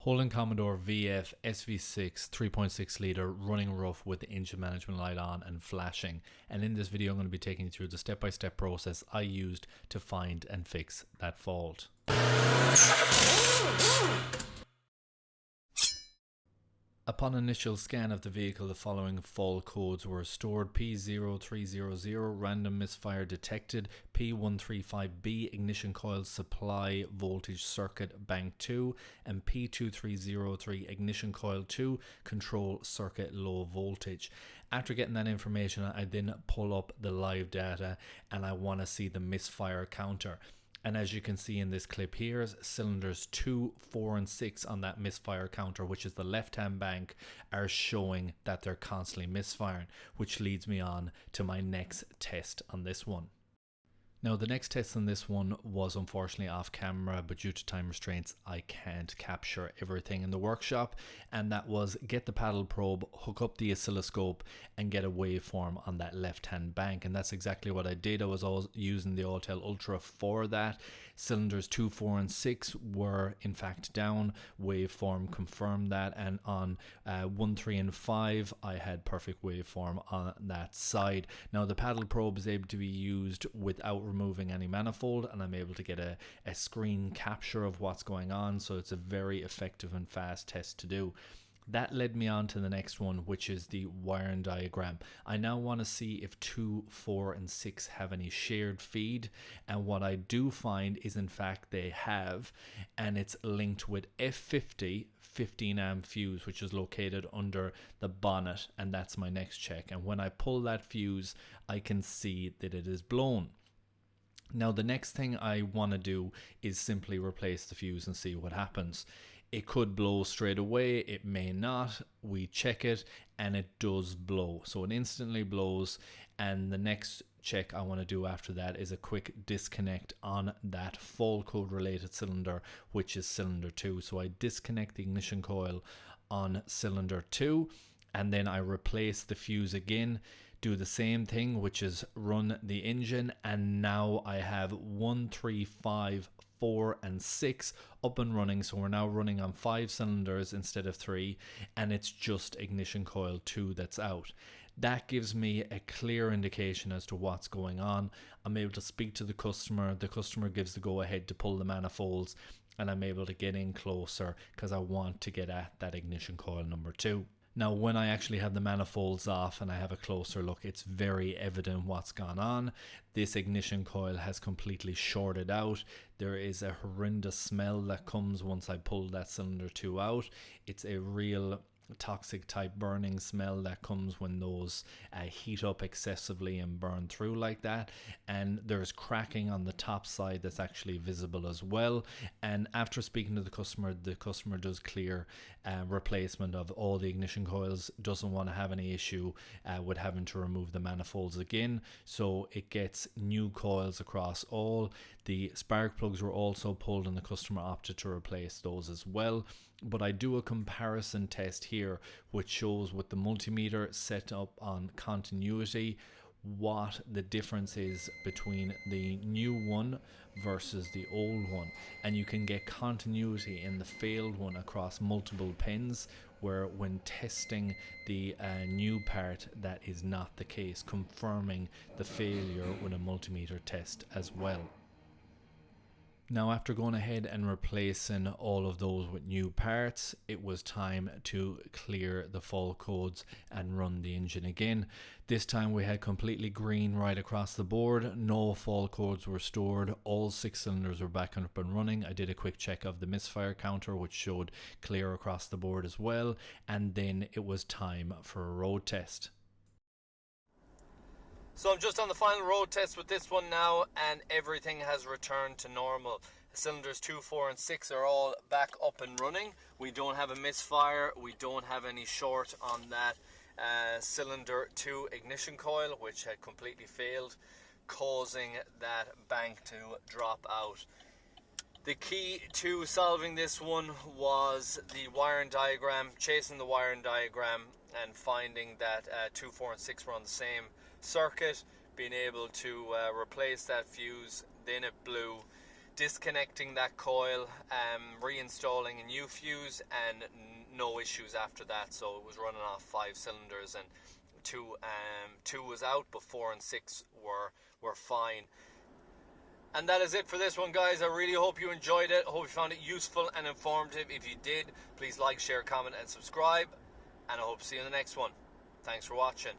Holden Commodore VF SV6 3.6 litre running rough with the engine management light on and flashing, and in this video I'm going to be taking you through the step-by-step process I used to find and fix that fault. Upon initial scan of the vehicle, the following fault codes were stored: P0300 Random misfire detected, P135B Ignition coil supply voltage circuit bank 2, and P2303 Ignition coil 2 control circuit low voltage. After getting that information, I then pull up the live data and I want to see the misfire counter. And as you can see in this clip here, cylinders 2, 4 and 6 on that misfire counter, which is the left hand bank, are showing that they're constantly misfiring, which leads me on to my next test on this one. Now the next test on this one was unfortunately off camera, but due to time restraints I can't capture everything in the workshop, and that was get the paddle probe, hook up the oscilloscope and get a waveform on that left hand bank, and that's exactly what I did. I was using the Autel Ultra for that. Cylinders 2, 4 and 6 were in fact down, waveform confirmed that, and on 1, 3 and 5 I had perfect waveform on that side. Now the paddle probe is able to be used without removing any manifold, and I'm able to get a screen capture of what's going on, so it's a very effective and fast test to do. That led me on to the next one, which is the wiring diagram. I now want to see if 2, 4 and 6 have any shared feed, and what I do find is in fact they have, and it's linked with F50 15 amp fuse, which is located under the bonnet, and that's my next check. And when I pull that fuse I can see that it is blown. Now the next thing I want to do is simply replace the fuse and see what happens. It could blow straight away, it may not. We check it and it does blow, so it instantly blows. And the next check I want to do after that is a quick disconnect on that fault code related cylinder, which is cylinder 2. So I disconnect the ignition coil on cylinder 2 and then I replace the fuse again, do the same thing, which is run the engine, and now I have 1, 3, 5, 4 and 6 up and running. So we're now running on 5 cylinders instead of 3, and it's just ignition coil 2 that's out. That gives me a clear indication as to what's going on. I'm able to speak to the customer gives the go ahead to pull the manifolds, and I'm able to get in closer because I want to get at that ignition coil number 2. Now when I actually have the manifolds off and I have a closer look, it's very evident what's gone on. This ignition coil has completely shorted out. There is a horrendous smell that comes once I pull that cylinder 2 out. It's a real toxic type burning smell that comes when those heat up excessively and burn through like that, and there's cracking on the top side that's actually visible as well. And after speaking to the customer does clear replacement of all the ignition coils, doesn't want to have any issue with having to remove the manifolds again, so it gets new coils across all. The spark plugs were also pulled and the customer opted to replace those as well. But I do a comparison test here which shows with the multimeter set up on continuity what the difference is between the new one versus the old one, and you can get continuity in the failed one across multiple pins, where when testing the new part that is not the case, confirming the failure with a multimeter test as well. Now after going ahead and replacing all of those with new parts, it was time to clear the fault codes and run the engine again. This time we had completely green right across the board, no fault codes were stored, all 6 cylinders were back up and running. I did a quick check of the misfire counter, which showed clear across the board as well, and then it was time for a road test. So I'm just on the final road test with this one now, and everything has returned to normal. Cylinders 2, 4 and 6 are all back up and running. We don't have a misfire, we don't have any short on that cylinder 2 ignition coil, which had completely failed, causing that bank to drop out. The key to solving this one was the wiring diagram, chasing the wiring diagram and finding that 2, 4 and 6 were on the same circuit, being able to replace that fuse. Then it blew. disconnecting that coil, reinstalling a new fuse, and no issues after that. So it was running off 5 cylinders, and two was out, but 4 and 6 were fine. And that is it for this one, guys. I really hope you enjoyed it. I hope you found it useful and informative. If you did, please like, share, comment, and subscribe. And I hope to see you in the next one. Thanks for watching.